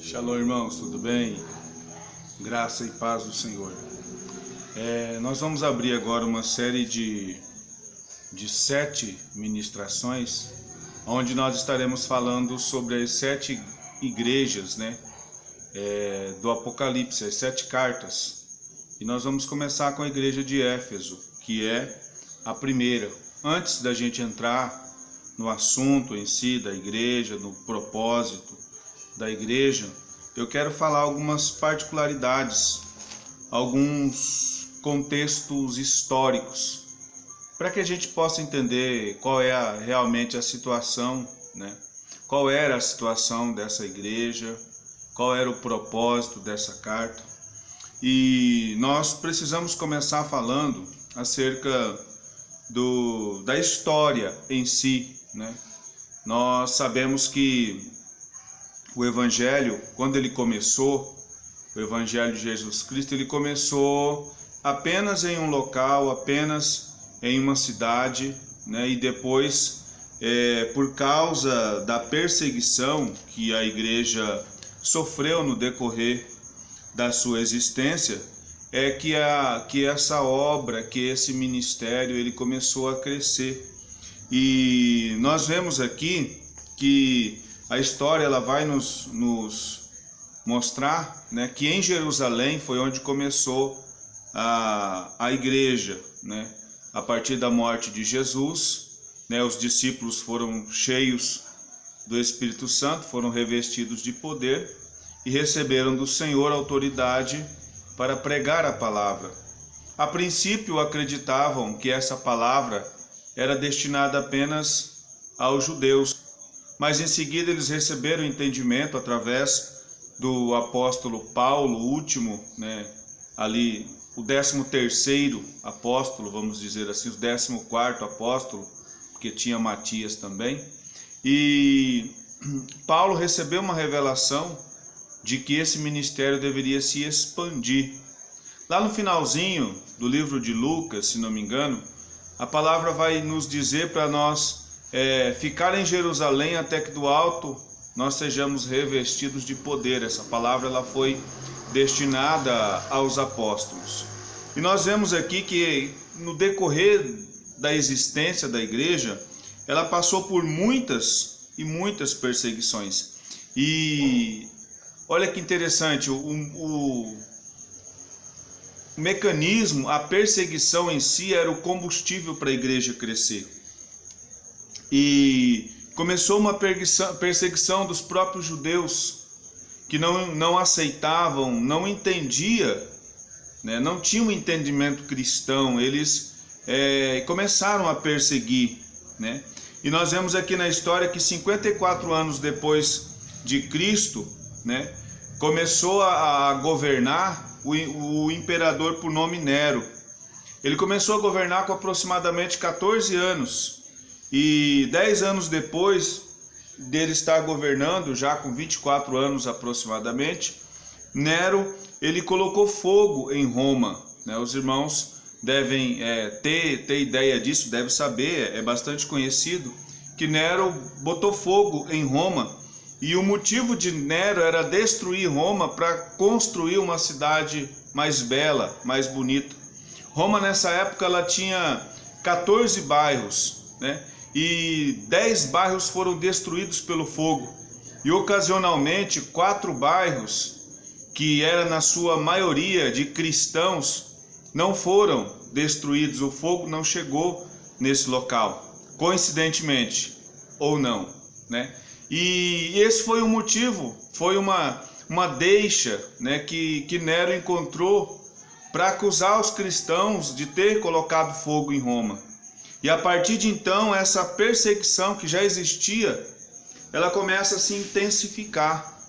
Shalom, irmãos, tudo bem? Graça e paz do Senhor. Nós vamos abrir agora uma série de 7 ministrações, onde nós estaremos falando sobre as 7 igrejas, do Apocalipse, as 7 cartas. E nós vamos começar com a igreja de Éfeso, que é a primeira. Antes da gente entrar no assunto em si da igreja, no propósito da igreja, eu quero falar algumas particularidades, alguns contextos históricos, para que a gente possa entender qual é realmente a situação, qual era a situação dessa igreja, qual era o propósito dessa carta. E nós precisamos começar falando acerca da história em si, Nós sabemos que o Evangelho, quando ele começou, o Evangelho de Jesus Cristo, ele começou apenas em um local, apenas em uma cidade, e depois, por causa da perseguição que a igreja sofreu no decorrer da sua existência, que essa obra, que esse ministério, ele começou a crescer. E nós vemos aqui que a história ela vai nos mostrar, que em Jerusalém foi onde começou a igreja, A partir da morte de Jesus, os discípulos foram cheios do Espírito Santo, foram revestidos de poder e receberam do Senhor autoridade para pregar a palavra. A princípio acreditavam que essa palavra era destinada apenas aos judeus, mas em seguida eles receberam entendimento através do apóstolo Paulo, o último, ali o 13º apóstolo, vamos dizer assim, o 14º apóstolo, porque tinha Matias também. E Paulo recebeu uma revelação de que esse ministério deveria se expandir. Lá no finalzinho do livro de Lucas, se não me engano, a palavra vai nos dizer para nós ficar em Jerusalém até que do alto nós sejamos revestidos de poder. Essa palavra ela foi destinada aos apóstolos. E nós vemos aqui que no decorrer da existência da igreja, ela passou por muitas e muitas perseguições. E olha que interessante, o mecanismo, a perseguição em si era o combustível para a igreja crescer. E começou uma perseguição dos próprios judeus, que não aceitavam, não entendiam, não tinham um entendimento cristão. Eles começaram a perseguir, E nós vemos aqui na história que 54 anos depois de Cristo, começou a governar o imperador por nome Nero. Ele começou a governar com aproximadamente 14 anos. E 10 anos depois dele estar governando, já com 24 anos aproximadamente, Nero, ele colocou fogo em Roma. Os irmãos devem ter ideia disso, devem saber, é bastante conhecido, que Nero botou fogo em Roma. E o motivo de Nero era destruir Roma para construir uma cidade mais bela, mais bonita. Roma nessa época ela tinha 14 bairros, e 10 bairros foram destruídos pelo fogo. E ocasionalmente 4 bairros, que era na sua maioria de cristãos, não foram destruídos. O fogo não chegou nesse local, coincidentemente ou não, E esse foi o motivo, foi uma deixa, que Nero encontrou para acusar os cristãos de ter colocado fogo em Roma. E a partir de então, essa perseguição que já existia, ela começa a se intensificar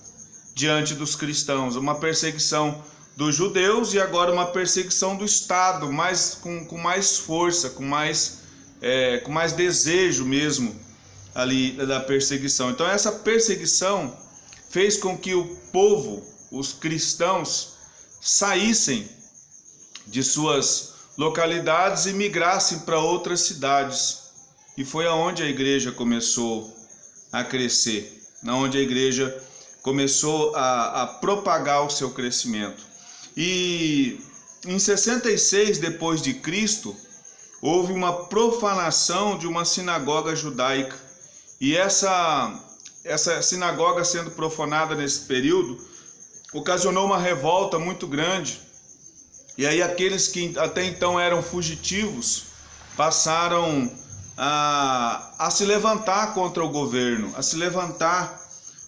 diante dos cristãos. Uma perseguição dos judeus e agora uma perseguição do Estado, com mais força, com mais desejo mesmo ali da perseguição. Então essa perseguição fez com que o povo, os cristãos, saíssem de suas localidades e migrassem para outras cidades. E foi aonde a igreja começou a crescer, onde a igreja começou a propagar o seu crescimento. E em 66 depois de Cristo, houve uma profanação de uma sinagoga judaica. E essa sinagoga sendo profanada nesse período, ocasionou uma revolta muito grande. E aí aqueles que até então eram fugitivos passaram a se levantar contra o governo, a se levantar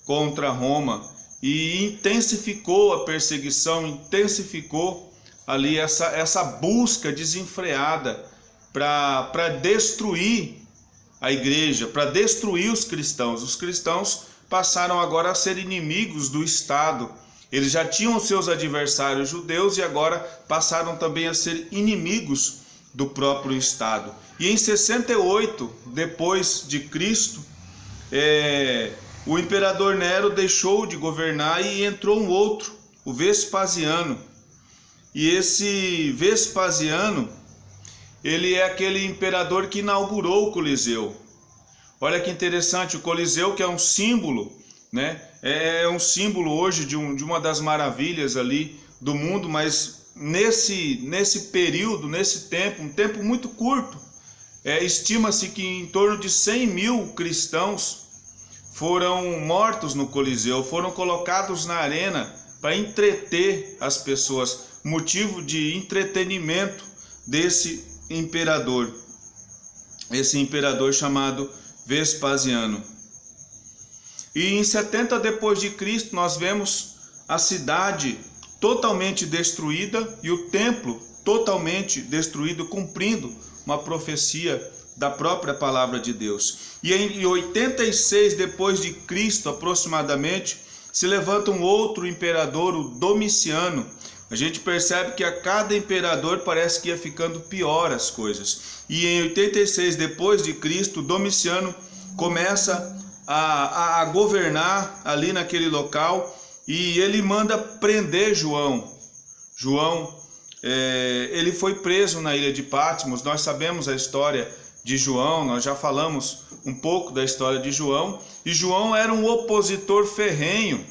contra Roma, e intensificou a perseguição, intensificou ali essa busca desenfreada para destruir a igreja, para destruir os cristãos. Os cristãos passaram agora a ser inimigos do Estado. Eles já tinham seus adversários judeus e agora passaram também a ser inimigos do próprio Estado. E em 68 depois de Cristo, o imperador Nero deixou de governar e entrou um outro, o Vespasiano. E esse Vespasiano, ele é aquele imperador que inaugurou o Coliseu. Olha que interessante, o Coliseu, que é um símbolo, né? É um símbolo hoje de uma das maravilhas ali do mundo, mas nesse período, nesse tempo, um tempo muito curto, estima-se que em torno de 100 mil cristãos foram mortos no Coliseu, foram colocados na arena para entreter as pessoas, motivo de entretenimento desse imperador, esse imperador chamado Vespasiano. E em 70 depois de Cristo nós vemos a cidade totalmente destruída e o templo totalmente destruído, cumprindo uma profecia da própria palavra de Deus. E em 86 depois de Cristo aproximadamente se levanta um outro imperador, o Domiciano. A gente percebe que a cada imperador parece que ia ficando pior as coisas. E em 86 depois de Cristo, Domiciano começa a governar ali naquele local e ele manda prender João. Ele foi preso na ilha de Patmos. Nós sabemos a história de João, nós já falamos um pouco da história de João. E João era um opositor ferrenho,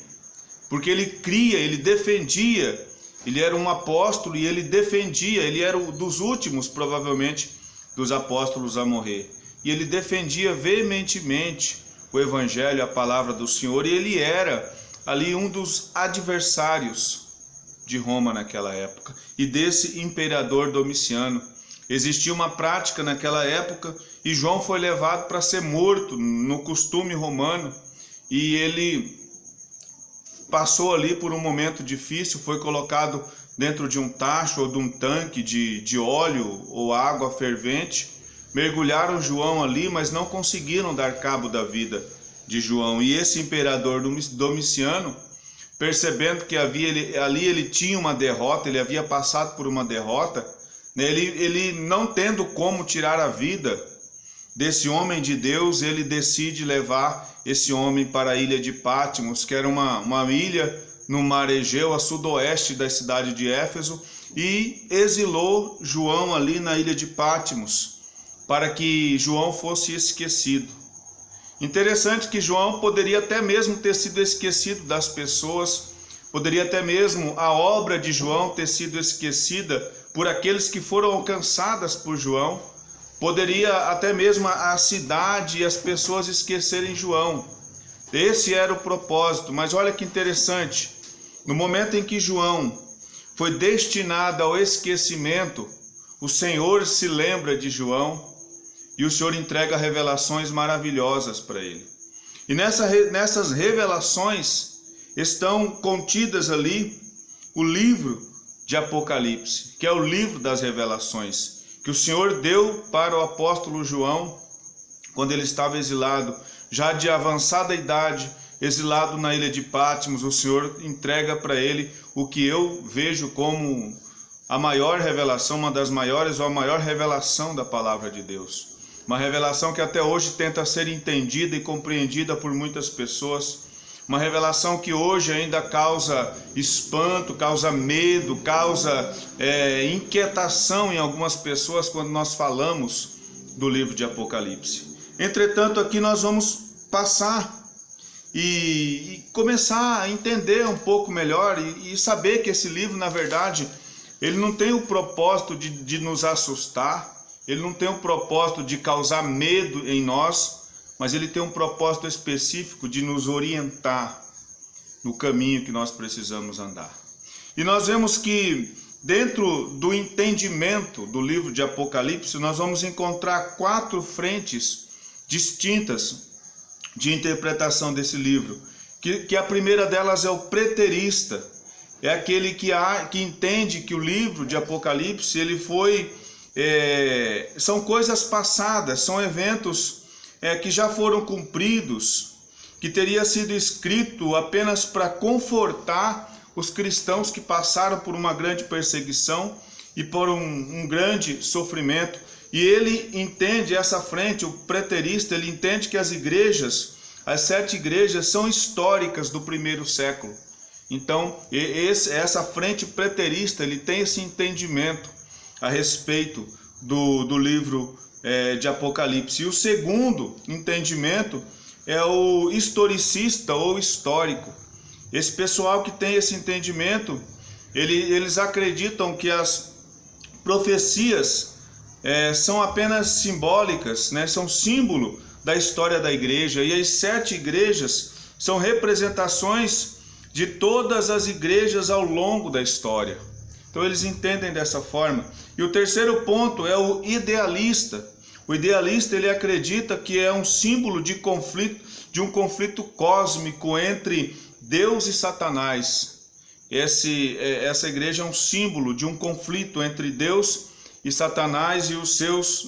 porque ele cria, ele defendia, ele era um apóstolo e ele defendia, ele era um dos últimos, provavelmente, dos apóstolos a morrer. E ele defendia veementemente o evangelho, a palavra do Senhor, e ele era ali um dos adversários de Roma naquela época e desse imperador Domiciano. Existia uma prática naquela época e João foi levado para ser morto no costume romano, e ele passou ali por um momento difícil, foi colocado dentro de um tacho ou de um tanque de óleo ou água fervente. Mergulharam João ali, mas não conseguiram dar cabo da vida de João. E esse imperador Domiciano, percebendo que ali ele tinha uma derrota, ele havia passado por uma derrota, né? Ele não tendo como tirar a vida desse homem de Deus, ele decide levar esse homem para a ilha de Patmos, que era uma ilha no mar Egeu, a sudoeste da cidade de Éfeso, e exilou João ali na ilha de Patmos, para que João fosse esquecido. Interessante que João poderia até mesmo ter sido esquecido das pessoas, poderia até mesmo a obra de João ter sido esquecida por aqueles que foram alcançadas por João, poderia até mesmo a cidade e as pessoas esquecerem João. Esse era o propósito. Mas olha que interessante, no momento em que João foi destinado ao esquecimento, o Senhor se lembra de João e o Senhor entrega revelações maravilhosas para ele. E nessas revelações estão contidas ali o livro de Apocalipse, que é o livro das revelações, que o Senhor deu para o apóstolo João quando ele estava exilado, já de avançada idade, exilado na ilha de Patmos. O Senhor entrega para ele o que eu vejo como a maior revelação, uma das maiores ou a maior revelação da palavra de Deus. Uma revelação que até hoje tenta ser entendida e compreendida por muitas pessoas. Uma revelação que hoje ainda causa espanto, causa medo, causa inquietação em algumas pessoas quando nós falamos do livro de Apocalipse. Entretanto, aqui nós vamos passar e começar a entender um pouco melhor e saber que esse livro, na verdade, ele não tem o propósito de nos assustar, ele não tem o propósito de causar medo em nós, mas ele tem um propósito específico de nos orientar no caminho que nós precisamos andar. E nós vemos que dentro do entendimento do livro de Apocalipse, nós vamos encontrar 4 frentes distintas de interpretação desse livro. Que a primeira delas é o preterista, é aquele que entende que o livro de Apocalipse ele foi, são coisas passadas, são eventos que já foram cumpridos, que teria sido escrito apenas para confortar os cristãos que passaram por uma grande perseguição e por um grande sofrimento. E ele entende essa frente, o preterista, ele entende que as igrejas, as 7 igrejas, são históricas do primeiro século. Então, essa frente preterista, ele tem esse entendimento a respeito do livro de Apocalipse. E o segundo entendimento é o historicista ou histórico. Esse pessoal que tem esse entendimento, eles acreditam que as profecias são apenas simbólicas, né? São símbolo da história da igreja. E as 7 igrejas são representações de todas as igrejas ao longo da história. Então eles entendem dessa forma. E o terceiro ponto é o idealista. O idealista, ele acredita que é um símbolo de um conflito cósmico entre Deus e Satanás. Essa igreja é um símbolo de um conflito entre Deus e Satanás e os seus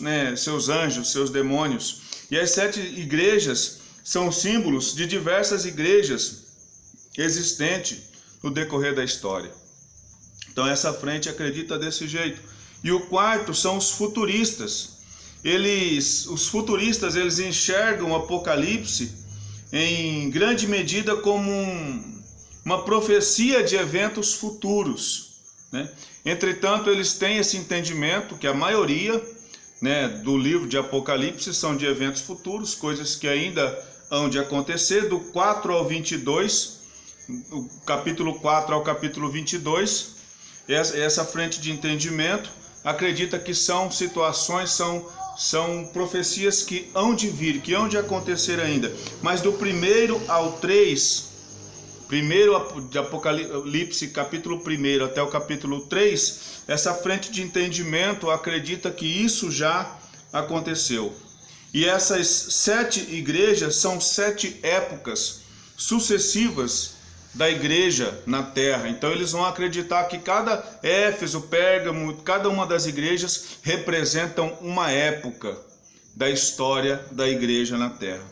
anjos, seus demônios. E as 7 igrejas são símbolos de diversas igrejas existentes no decorrer da história. Então essa frente acredita desse jeito. E o quarto são os futuristas. Os futuristas, eles enxergam o Apocalipse em grande medida como uma profecia de eventos futuros, né? Entretanto, eles têm esse entendimento que a maioria, né, do livro de Apocalipse são de eventos futuros, coisas que ainda hão de acontecer, do 4 ao 22, do capítulo 4 ao capítulo 22, essa frente de entendimento acredita que são situações, são profecias que hão de vir, que hão de acontecer ainda. Mas do 1 ao 3, primeiro de Apocalipse, capítulo 1 até o capítulo 3, essa frente de entendimento acredita que isso já aconteceu. E essas 7 igrejas são 7 épocas sucessivas da igreja na terra. Então eles vão acreditar que cada Éfeso, Pérgamo, cada uma das igrejas representam uma época da história da igreja na terra.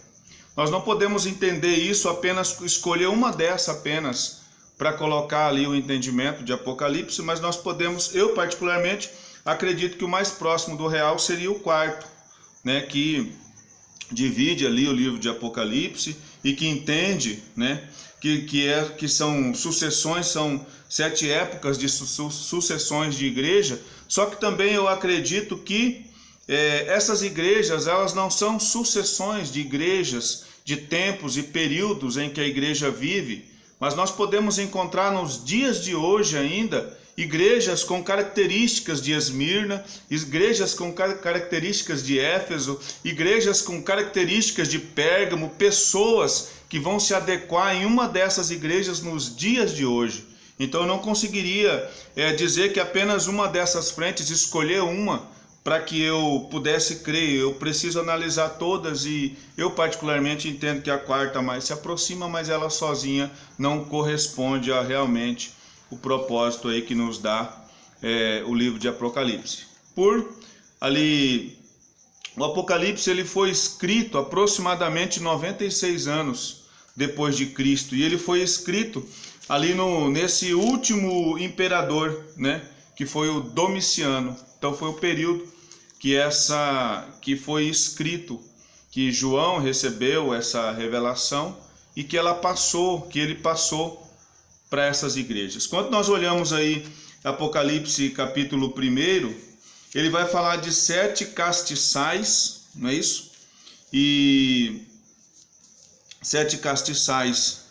Nós não podemos entender isso apenas, escolher uma dessa apenas para colocar ali o entendimento de Apocalipse, mas nós podemos, eu particularmente acredito que o mais próximo do real seria o quarto, né, que divide ali o livro de Apocalipse e que entende, né, que são sucessões, são 7 épocas de sucessões de igreja. Só que também eu acredito que essas igrejas, elas não são sucessões de igrejas, de tempos e períodos em que a igreja vive, mas nós podemos encontrar nos dias de hoje ainda igrejas com características de Esmirna, igrejas com características de Éfeso, igrejas com características de Pérgamo, pessoas que vão se adequar em uma dessas igrejas nos dias de hoje. Então eu não conseguiria dizer que apenas uma dessas frentes, escolher uma para que eu pudesse crer. Eu preciso analisar todas e eu particularmente entendo que a quarta mais se aproxima, mas ela sozinha não corresponde a realmente o propósito aí que nos dá o livro de Apocalipse. O Apocalipse ele foi escrito aproximadamente 96 anos depois de Cristo, e ele foi escrito ali nesse último imperador, né, que foi o Domiciano. Então foi o período que foi escrito, que João recebeu essa revelação e que ele passou para essas igrejas. Quando nós olhamos aí Apocalipse capítulo 1, ele vai falar de 7 castiçais, não é isso? E 7 castiçais,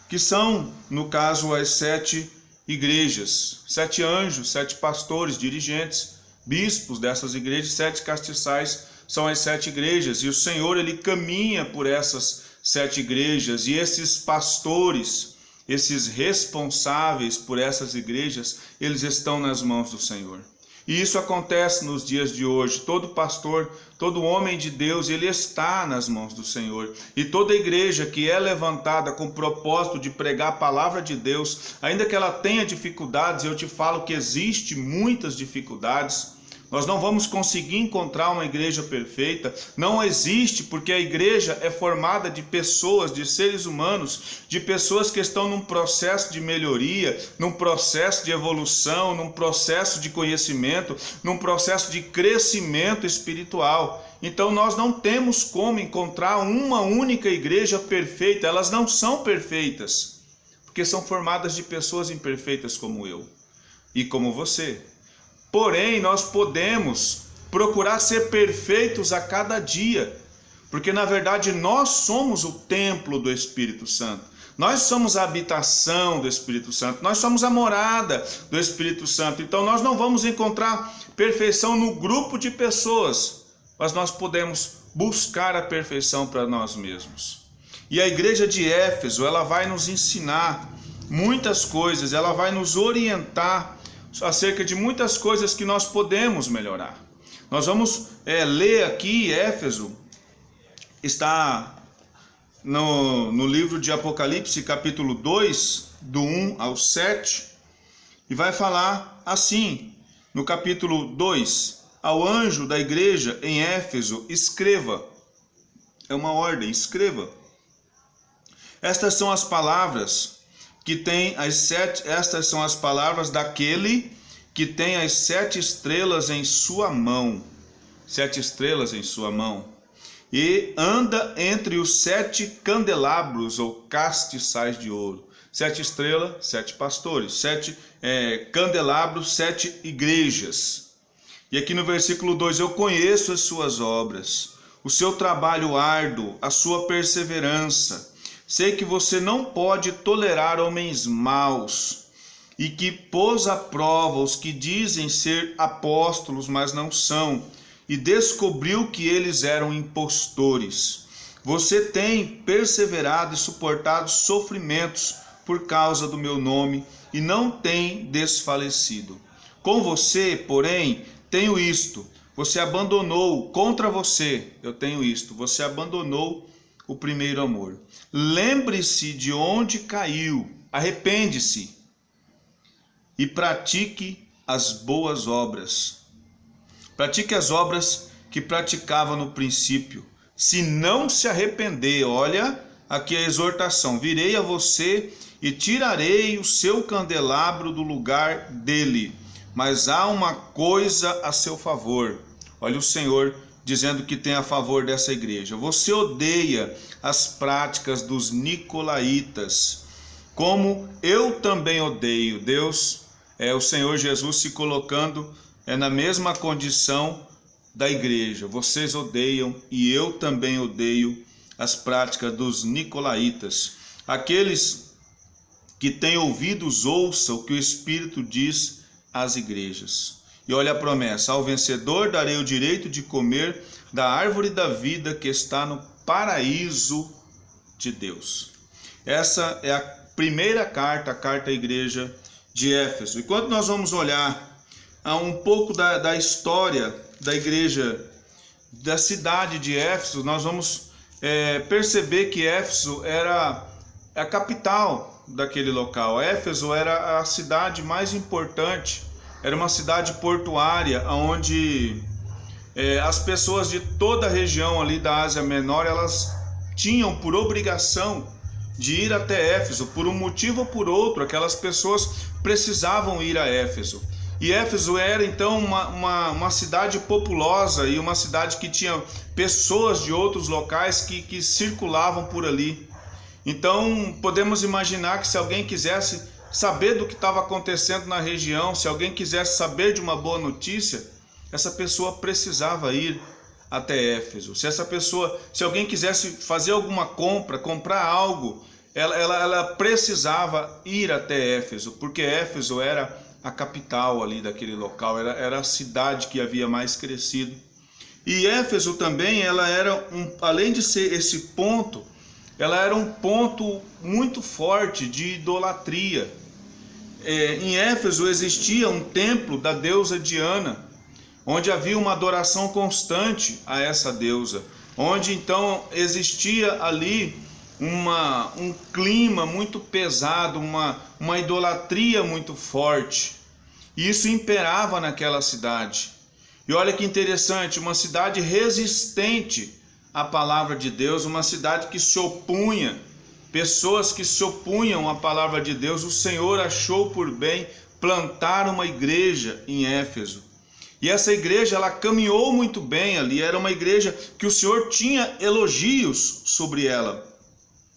que são, no caso, as 7 igrejas, 7 anjos, 7 pastores, dirigentes, bispos dessas igrejas. 7 castiçais são as 7 igrejas, e o Senhor, ele caminha por essas 7 igrejas, e esses pastores, esses responsáveis por essas igrejas, eles estão nas mãos do Senhor. E isso acontece nos dias de hoje. Todo pastor, todo homem de Deus, ele está nas mãos do Senhor. E toda igreja que é levantada com o propósito de pregar a palavra de Deus, ainda que ela tenha dificuldades, eu te falo que existe muitas dificuldades, nós não vamos conseguir encontrar uma igreja perfeita. Não existe, porque a igreja é formada de pessoas, de seres humanos, de pessoas que estão num processo de melhoria, num processo de evolução, num processo de conhecimento, num processo de crescimento espiritual. Então nós não temos como encontrar uma única igreja perfeita. Elas não são perfeitas, porque são formadas de pessoas imperfeitas como eu e como você. Porém, nós podemos procurar ser perfeitos a cada dia, porque na verdade nós somos o templo do Espírito Santo. Nós somos a habitação do Espírito Santo, nós somos a morada do Espírito Santo. Então nós não vamos encontrar perfeição no grupo de pessoas, mas nós podemos buscar a perfeição para nós mesmos. E a igreja de Éfeso, ela vai nos ensinar muitas coisas, ela vai nos orientar acerca de muitas coisas que nós podemos melhorar. Nós vamos ler aqui, Éfeso, está no livro de Apocalipse, capítulo 2, do 1 ao 7, e vai falar assim, no capítulo 2, ao anjo da igreja em Éfeso, escreva. É uma ordem, escreva. Estas são as palavras que tem as 7, estas são as palavras daquele que tem as 7 estrelas em sua mão. 7 estrelas em sua mão. E anda entre os 7 candelabros ou castiçais de ouro. 7 estrelas, 7 pastores. 7 candelabros, 7 igrejas. E aqui no versículo 2, eu conheço as suas obras, o seu trabalho árduo, a sua perseverança. Sei que você não pode tolerar homens maus, e que pôs à prova os que dizem ser apóstolos, mas não são, e descobriu que eles eram impostores. Você tem perseverado e suportado sofrimentos por causa do meu nome, e não tem desfalecido. Com você, porém, tenho isto: você abandonou, contra você eu tenho isto, você abandonou o primeiro amor. Lembre-se de onde caiu, arrepende-se e pratique as boas obras. Pratique as obras que praticava no princípio. Se não se arrepender, olha aqui a exortação: virei a você e tirarei o seu candelabro do lugar dele. Mas há uma coisa a seu favor. Olha o Senhor dizendo que tem a favor dessa igreja. Você odeia as práticas dos nicolaítas, como eu também odeio. Deus, o Senhor Jesus se colocando na mesma condição da igreja. Vocês odeiam e eu também odeio as práticas dos nicolaítas. Aqueles que têm ouvidos, ouçam o que o Espírito diz às igrejas. E olha a promessa: ao vencedor darei o direito de comer da árvore da vida que está no paraíso de Deus. Essa é a primeira carta, a carta à igreja de Éfeso. E quando nós vamos olhar um pouco da história da igreja, da cidade de Éfeso, nós vamos perceber que Éfeso era a capital daquele local. Éfeso era a cidade mais importante. Era uma cidade portuária, onde as pessoas de toda a região ali da Ásia Menor, elas tinham por obrigação de ir até Éfeso. Por um motivo ou por outro, aquelas pessoas precisavam ir a Éfeso. E Éfeso era então uma cidade populosa, e uma cidade que tinha pessoas de outros locais que circulavam por ali. Então podemos imaginar que se alguém quisesse saber do que estava acontecendo na região, se alguém quisesse saber de uma boa notícia, essa pessoa precisava ir até Éfeso. Se alguém quisesse fazer alguma compra, comprar algo, ela precisava ir até Éfeso, porque Éfeso era a capital ali daquele local, era a cidade que havia mais crescido. E Éfeso também, além de ser esse ponto, ela era um ponto muito forte de idolatria. Em Éfeso existia um templo da deusa Diana, onde havia uma adoração constante a essa deusa, onde então existia ali um clima muito pesado, uma idolatria muito forte. E isso imperava naquela cidade. E olha que interessante, uma cidade resistente à palavra de Deus, uma cidade que se opunha, pessoas que se opunham à palavra de Deus. O Senhor achou por bem plantar uma igreja em Éfeso. E essa igreja, ela caminhou muito bem ali, era uma igreja que o Senhor tinha elogios sobre ela.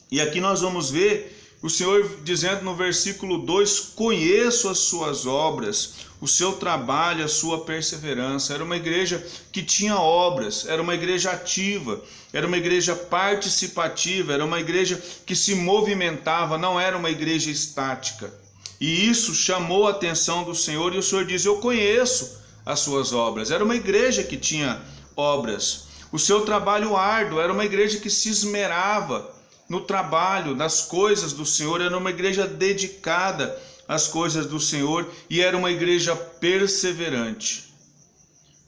E aqui nós vamos ver o Senhor dizendo no versículo 2, conheço as suas obras, o seu trabalho, a sua perseverança. Era uma igreja que tinha obras, era uma igreja ativa, era uma igreja participativa, era uma igreja que se movimentava, não era uma igreja estática. E isso chamou a atenção do Senhor, e o Senhor diz, eu conheço as suas obras. Era uma igreja que tinha obras. O seu trabalho árduo, era uma igreja que se esmerava no trabalho, nas coisas do Senhor, era uma igreja dedicada às coisas do Senhor e era uma igreja perseverante.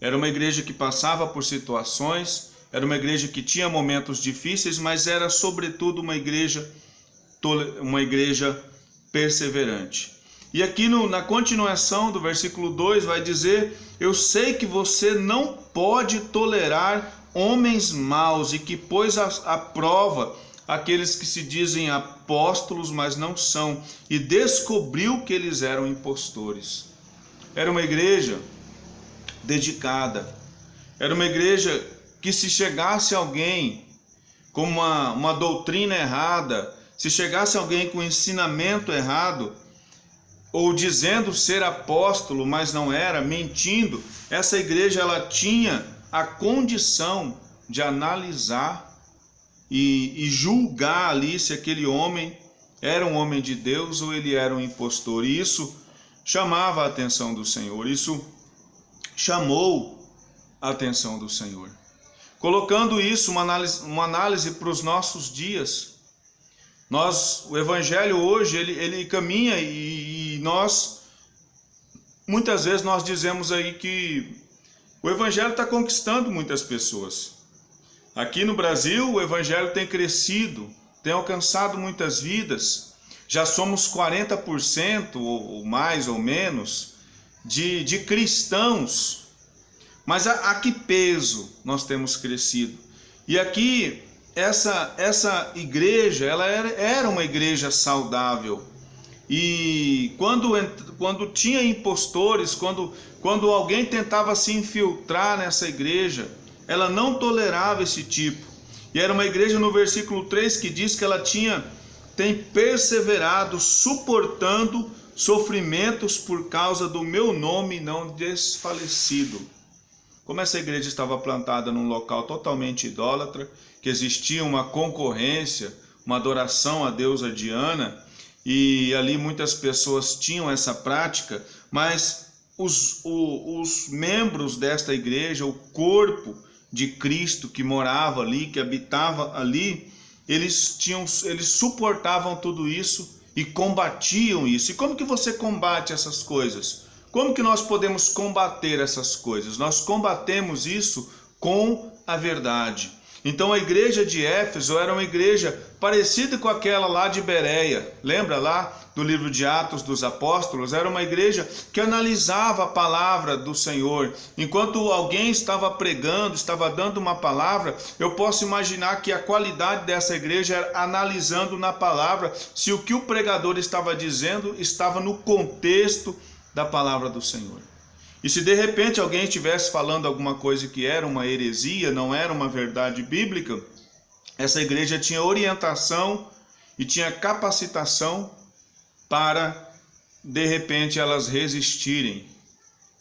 Era uma igreja que passava por situações, era uma igreja que tinha momentos difíceis, mas era sobretudo uma igreja perseverante. E aqui na continuação do versículo 2 vai dizer, eu sei que você não pode tolerar homens maus e que pôs à prova aqueles que se dizem apóstolos, mas não são, e descobriu que eles eram impostores. Era uma igreja dedicada, era uma igreja que se chegasse alguém com uma doutrina errada, se chegasse alguém com ensinamento errado, ou dizendo ser apóstolo, mas não era, mentindo, essa igreja ela tinha a condição de analisar e julgar ali se aquele homem era um homem de Deus ou ele era um impostor. E isso chamava a atenção do Senhor, isso chamou a atenção do Senhor. Colocando isso, uma análise para os nossos dias, o Evangelho hoje, ele caminha e nós, muitas vezes nós dizemos aí que o Evangelho está conquistando muitas pessoas. Aqui no Brasil, o Evangelho tem crescido, tem alcançado muitas vidas. Já somos 40% ou mais ou menos de cristãos. Mas a que peso nós temos crescido? E aqui, essa igreja, ela era uma igreja saudável. E quando tinha impostores, quando alguém tentava se infiltrar nessa igreja, ela não tolerava esse tipo. E era uma igreja no versículo 3 que diz que ela tem perseverado, suportando sofrimentos por causa do meu nome, não desfalecido. Como essa igreja estava plantada num local totalmente idólatra, que existia uma concorrência, uma adoração à deusa Diana, e ali muitas pessoas tinham essa prática, mas os membros desta igreja, o corpo de Cristo que morava ali, que habitava ali, eles suportavam tudo isso e combatiam isso. E como que você combate essas coisas? Como que nós podemos combater essas coisas? Nós combatemos isso com a verdade. Então a igreja de Éfeso era uma igreja parecida com aquela lá de Bereia. Lembra lá do livro de Atos dos Apóstolos? Era uma igreja que analisava a palavra do Senhor. Enquanto alguém estava pregando, estava dando uma palavra, eu posso imaginar que a qualidade dessa igreja era analisando na palavra se o que o pregador estava dizendo estava no contexto da palavra do Senhor. E se de repente alguém estivesse falando alguma coisa que era uma heresia, não era uma verdade bíblica, essa igreja tinha orientação e tinha capacitação para, de repente, elas resistirem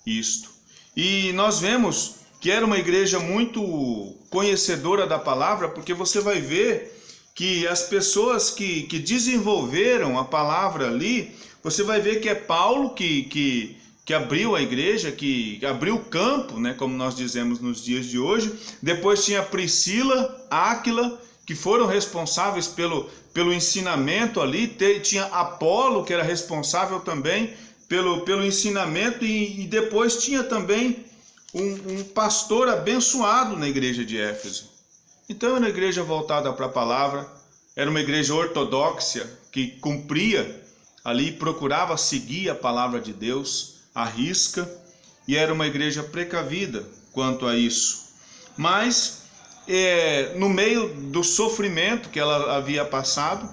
isto. E nós vemos que era uma igreja muito conhecedora da palavra, porque você vai ver que as pessoas que desenvolveram a palavra ali, você vai ver que é Paulo que abriu a igreja, que abriu o campo, né, como nós dizemos nos dias de hoje. Depois tinha Priscila, Áquila, que foram responsáveis pelo ensinamento ali. Tinha Apolo, que era responsável também pelo ensinamento, e depois tinha também um pastor abençoado na igreja de Éfeso. Então era uma igreja voltada para a palavra, era uma igreja ortodoxa que cumpria ali, procurava seguir a palavra de Deus à risca, e era uma igreja precavida quanto a isso. Mas no meio do sofrimento que ela havia passado,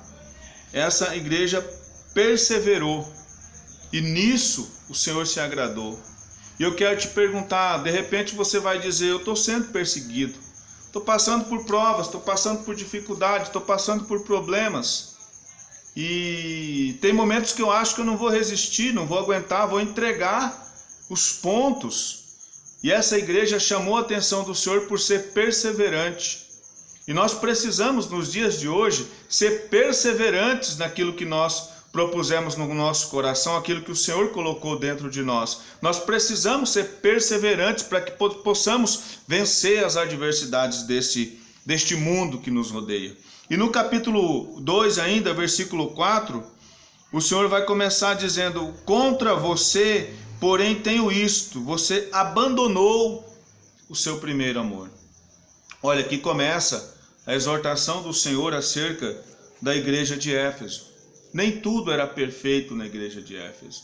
essa igreja perseverou, e nisso o Senhor se agradou. E eu quero te perguntar, de repente você vai dizer: eu estou sendo perseguido, estou passando por provas, estou passando por dificuldades, estou passando por problemas, e tem momentos que eu acho que eu não vou resistir, não vou aguentar, vou entregar os pontos. E essa igreja chamou a atenção do Senhor por ser perseverante. E nós precisamos, nos dias de hoje, ser perseverantes naquilo que nós propusemos no nosso coração, aquilo que o Senhor colocou dentro de nós. Nós precisamos ser perseverantes para que possamos vencer as adversidades deste mundo que nos rodeia. E no capítulo 2 ainda, versículo 4, o Senhor vai começar dizendo: contra você, porém, tenho isto, você abandonou o seu primeiro amor. Olha, aqui começa a exortação do Senhor acerca da igreja de Éfeso. Nem tudo era perfeito na igreja de Éfeso.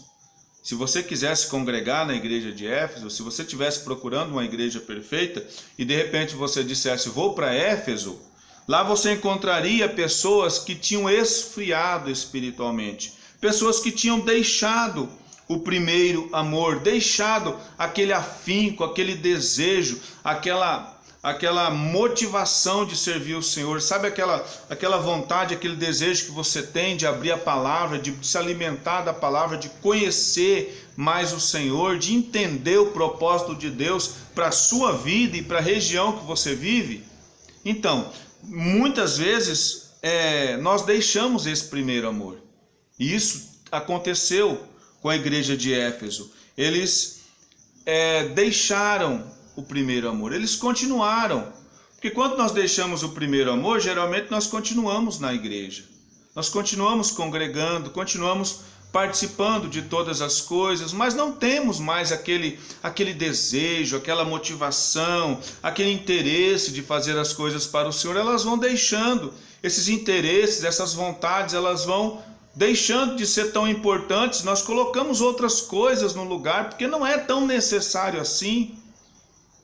Se você quisesse congregar na igreja de Éfeso, se você estivesse procurando uma igreja perfeita, e de repente você dissesse: vou para Éfeso, lá você encontraria pessoas que tinham esfriado espiritualmente, pessoas que tinham deixado o primeiro amor, deixado aquele afinco, aquele desejo, aquela motivação de servir o Senhor. Sabe aquela vontade, aquele desejo que você tem de abrir a palavra, de se alimentar da palavra, de conhecer mais o Senhor, de entender o propósito de Deus para a sua vida e para a região que você vive? Então, muitas vezes nós deixamos esse primeiro amor. E isso aconteceu com a igreja de Éfeso. Eles deixaram o primeiro amor, eles continuaram. Porque quando nós deixamos o primeiro amor, geralmente nós continuamos na igreja. Nós continuamos congregando, continuamos participando de todas as coisas, mas não temos mais aquele desejo, aquela motivação, aquele interesse de fazer as coisas para o Senhor. Elas vão deixando esses interesses, essas vontades, elas vão deixando de ser tão importantes. Nós colocamos outras coisas no lugar, porque não é tão necessário assim.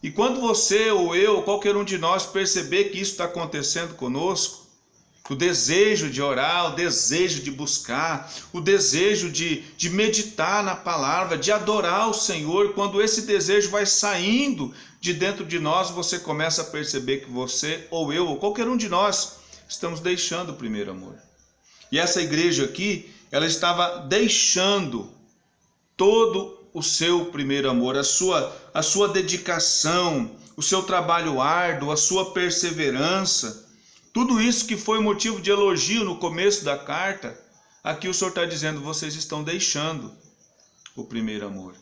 E quando você ou eu, ou qualquer um de nós perceber que isso está acontecendo conosco, o desejo de orar, o desejo de buscar, o desejo de meditar na palavra, de adorar o Senhor, quando esse desejo vai saindo de dentro de nós, você começa a perceber que você, ou eu, ou qualquer um de nós, estamos deixando o primeiro amor. E essa igreja aqui, ela estava deixando todo o seu primeiro amor, a sua dedicação, o seu trabalho árduo, a sua perseverança. Tudo isso que foi motivo de elogio no começo da carta, aqui o Senhor está dizendo: vocês estão deixando o primeiro amor.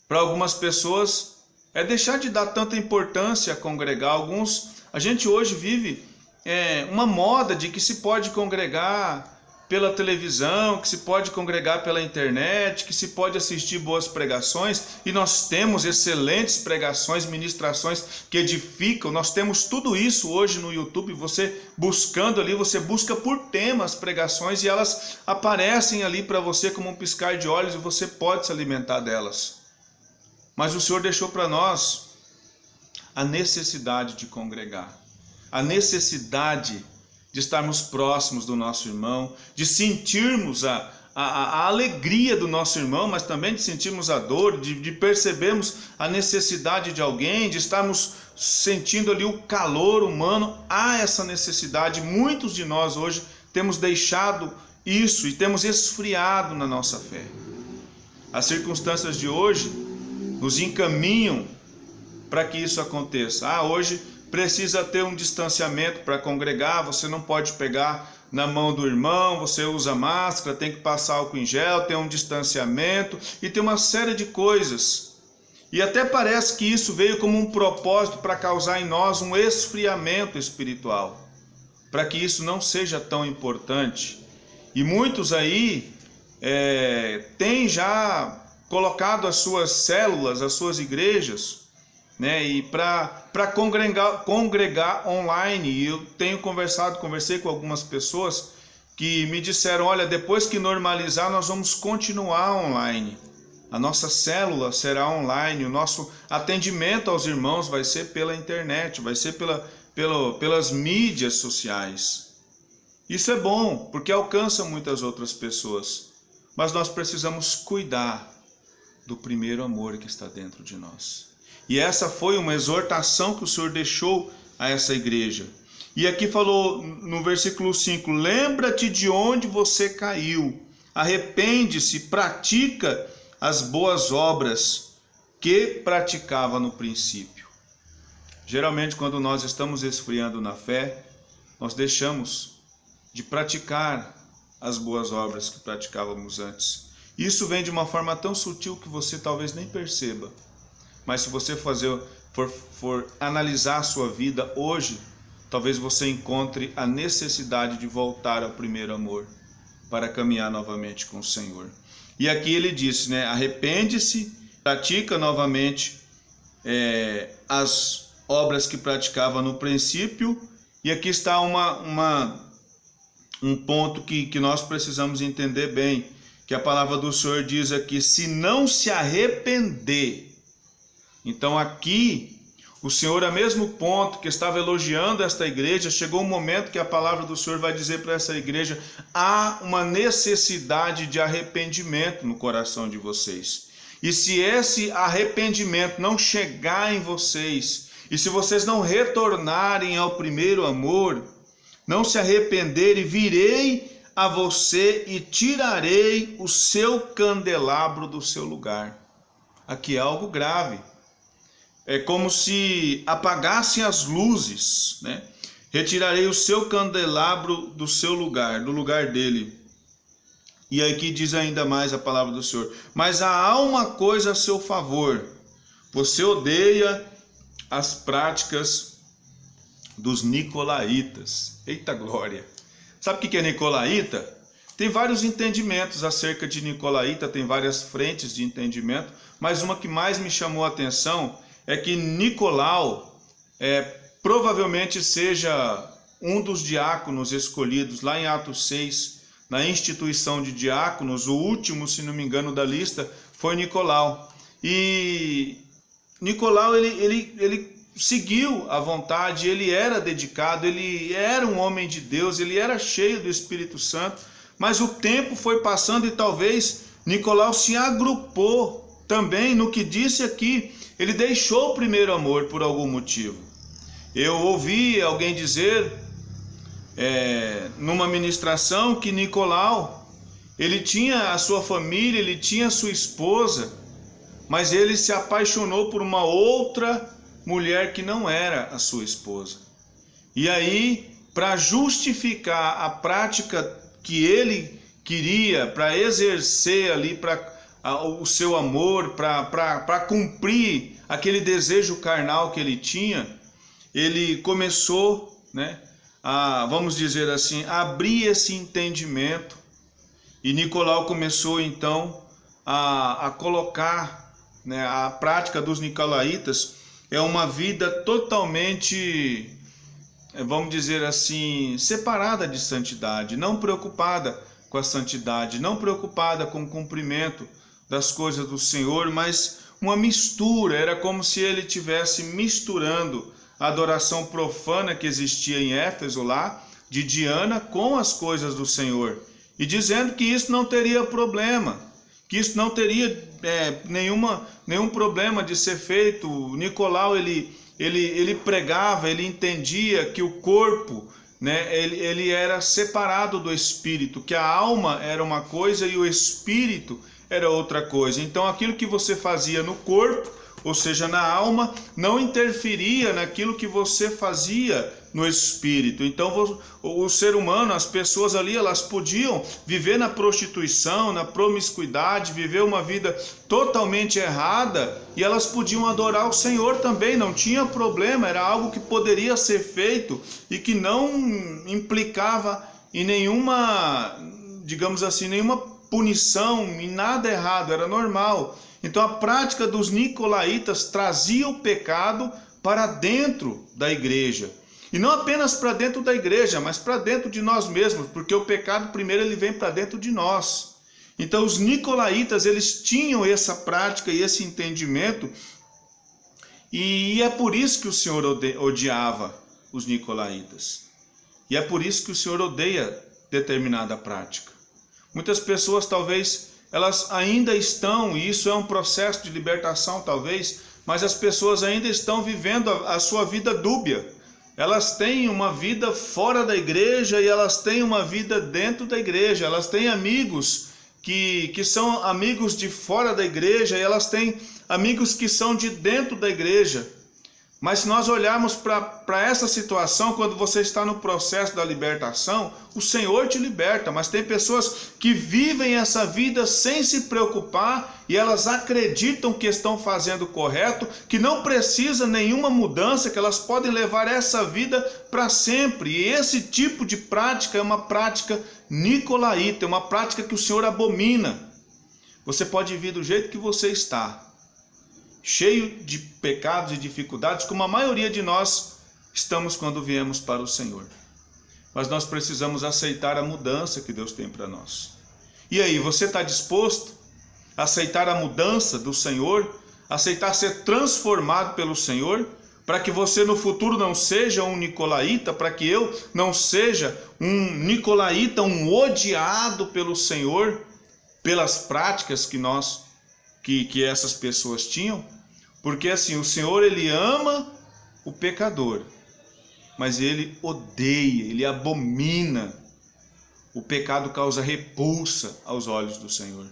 Para algumas pessoas é deixar de dar tanta importância a congregar. A gente hoje vive uma moda de que se pode congregar pela televisão, que se pode congregar pela internet, que se pode assistir boas pregações, e nós temos excelentes pregações, ministrações que edificam. Nós temos tudo isso hoje no YouTube. Você buscando ali, você busca por temas, pregações, e elas aparecem ali para você como um piscar de olhos, e você pode se alimentar delas. Mas o Senhor deixou para nós a necessidade de congregar, a necessidade de estarmos próximos do nosso irmão, de sentirmos a alegria do nosso irmão, mas também de sentirmos a dor, de percebermos a necessidade de alguém, de estarmos sentindo ali o calor humano. Há essa necessidade. Muitos de nós hoje temos deixado isso e temos esfriado na nossa fé. As circunstâncias de hoje nos encaminham para que isso aconteça. Hoje precisa ter um distanciamento para congregar, você não pode pegar na mão do irmão, você usa máscara, tem que passar álcool em gel, tem um distanciamento e tem uma série de coisas. E até parece que isso veio como um propósito para causar em nós um esfriamento espiritual, para que isso não seja tão importante. E muitos aí têm já colocado as suas células, as suas igrejas, né, e para congregar online. E eu tenho conversei com algumas pessoas que me disseram: olha, depois que normalizar, nós vamos continuar online. A nossa célula será online, o nosso atendimento aos irmãos vai ser pela internet, vai ser pelas mídias sociais. Isso é bom, porque alcança muitas outras pessoas. Mas nós precisamos cuidar do primeiro amor que está dentro de nós. E essa foi uma exortação que o Senhor deixou a essa igreja. E aqui falou no versículo 5: lembra-te de onde você caiu, arrepende-se, pratica as boas obras que praticava no princípio. Geralmente, quando nós estamos esfriando na fé, nós deixamos de praticar as boas obras que praticávamos antes. Isso vem de uma forma tão sutil que você talvez nem perceba. Mas se você for analisar a sua vida hoje, talvez você encontre a necessidade de voltar ao primeiro amor para caminhar novamente com o Senhor. E aqui ele disse, né? Arrepende-se, pratica novamente as obras que praticava no princípio. E aqui está um ponto que nós precisamos entender bem, que a palavra do Senhor diz aqui: se não se arrepender. Então aqui, o Senhor, a mesmo ponto que estava elogiando esta igreja, chegou um momento que a palavra do Senhor vai dizer para essa igreja: há uma necessidade de arrependimento no coração de vocês. E se esse arrependimento não chegar em vocês, e se vocês não retornarem ao primeiro amor, não se arrependerem, virei a você e tirarei o seu candelabro do seu lugar. Aqui é algo grave. É como se apagassem as luzes, né? Retirarei o seu candelabro do seu lugar, do lugar dele. E aqui diz ainda mais a palavra do Senhor: mas há uma coisa a seu favor. Você odeia as práticas dos nicolaítas. Eita glória! Sabe o que é nicolaíta? Tem vários entendimentos acerca de nicolaíta, tem várias frentes de entendimento, mas uma que mais me chamou a atenção é que Nicolau provavelmente seja um dos diáconos escolhidos lá em Atos 6, na instituição de diáconos. O último, se não me engano, da lista foi Nicolau. E Nicolau, ele seguiu a vontade, ele era dedicado, ele era um homem de Deus, ele era cheio do Espírito Santo, mas o tempo foi passando e talvez Nicolau se agrupou também no que disse aqui. Ele deixou o primeiro amor por algum motivo. Eu ouvi alguém dizer numa ministração que Nicolau, ele tinha a sua família, ele tinha a sua esposa, mas ele se apaixonou por uma outra mulher que não era a sua esposa. E aí, para justificar a prática que ele queria, para exercer ali o seu amor, para cumprir aquele desejo carnal que ele tinha, ele começou, né, vamos dizer assim, a abrir esse entendimento. E Nicolau começou então a colocar, né, a prática dos nicolaítas é uma vida totalmente, vamos dizer assim, separada de santidade, não preocupada com a santidade, não preocupada com o cumprimento das coisas do Senhor, mas uma mistura. Era como se ele estivesse misturando a adoração profana que existia em Éfeso lá, de Diana, com as coisas do Senhor, e dizendo que isso não teria problema, que isso não teria nenhum problema de ser feito. Nicolau, ele pregava, ele entendia que o corpo, né, ele era separado do espírito, que a alma era uma coisa e o espírito era outra coisa. Então aquilo que você fazia no corpo, ou seja, na alma, não interferia naquilo que você fazia no espírito. Então o ser humano, as pessoas ali, elas podiam viver na prostituição, na promiscuidade, viver uma vida totalmente errada, e elas podiam adorar o Senhor também, não tinha problema, era algo que poderia ser feito e que não implicava em nenhuma, digamos assim, nenhuma punição, em nada errado, era normal. Então a prática dos nicolaítas trazia o pecado para dentro da igreja. E não apenas para dentro da igreja, mas para dentro de nós mesmos, porque o pecado primeiro ele vem para dentro de nós. Então os nicolaítas, eles tinham essa prática e esse entendimento, e é por isso que o Senhor odiava os nicolaítas. E é por isso que o Senhor odeia determinada prática. Muitas pessoas talvez elas ainda estão, e isso é um processo de libertação talvez, mas as pessoas ainda estão vivendo a sua vida dúbia. Elas têm uma vida fora da igreja e elas têm uma vida dentro da igreja. Elas têm amigos que são amigos de fora da igreja, e elas têm amigos que são de dentro da igreja. Mas se nós olharmos para essa situação, quando você está no processo da libertação, o Senhor te liberta, mas tem pessoas que vivem essa vida sem se preocupar, e elas acreditam que estão fazendo correto, que não precisa nenhuma mudança, que elas podem levar essa vida para sempre. E esse tipo de prática é uma prática nicolaíta, é uma prática que o Senhor abomina. Você pode vir do jeito que você está, cheio de pecados e dificuldades, como a maioria de nós estamos quando viemos para o Senhor. Mas nós precisamos aceitar a mudança que Deus tem para nós. E aí, você está disposto a aceitar a mudança do Senhor? Aceitar ser transformado pelo Senhor? Para que você no futuro não seja um nicolaíta, para que eu não seja um nicolaíta, um odiado pelo Senhor, pelas práticas que essas pessoas tinham? Porque assim, o Senhor ele ama o pecador, mas ele odeia, ele abomina. O pecado causa repulsa aos olhos do Senhor.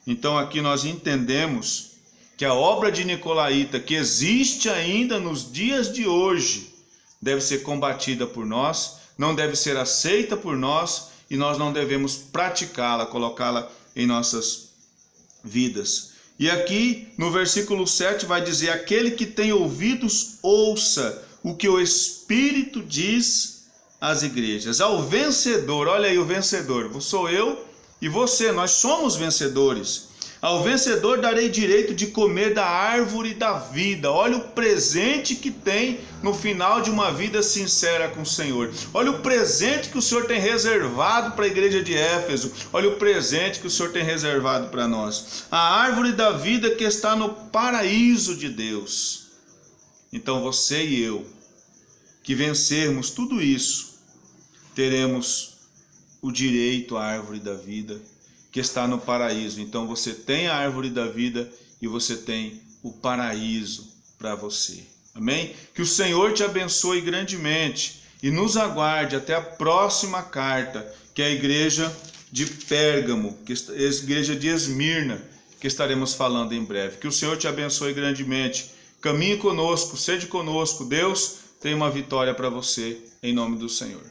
Então aqui nós entendemos que a obra de nicolaíta, que existe ainda nos dias de hoje, deve ser combatida por nós, não deve ser aceita por nós, e nós não devemos praticá-la, colocá-la em nossas vidas. E aqui no versículo 7 vai dizer: aquele que tem ouvidos, ouça o que o Espírito diz às igrejas. Ao vencedor, olha aí o vencedor, sou eu e você, nós somos vencedores. Ao vencedor darei direito de comer da árvore da vida. Olha o presente que tem no final de uma vida sincera com o Senhor. Olha o presente que o Senhor tem reservado para a igreja de Éfeso. Olha o presente que o Senhor tem reservado para nós. A árvore da vida que está no paraíso de Deus. Então você e eu, que vencermos tudo isso, teremos o direito à árvore da vida que está no paraíso. Então você tem a árvore da vida e você tem o paraíso para você. Amém? Que o Senhor te abençoe grandemente e nos aguarde até a próxima carta, que é a igreja de Pérgamo, que é a igreja de Esmirna, que estaremos falando em breve. Que o Senhor te abençoe grandemente. Caminhe conosco, seja conosco. Deus tem uma vitória para você, em nome do Senhor.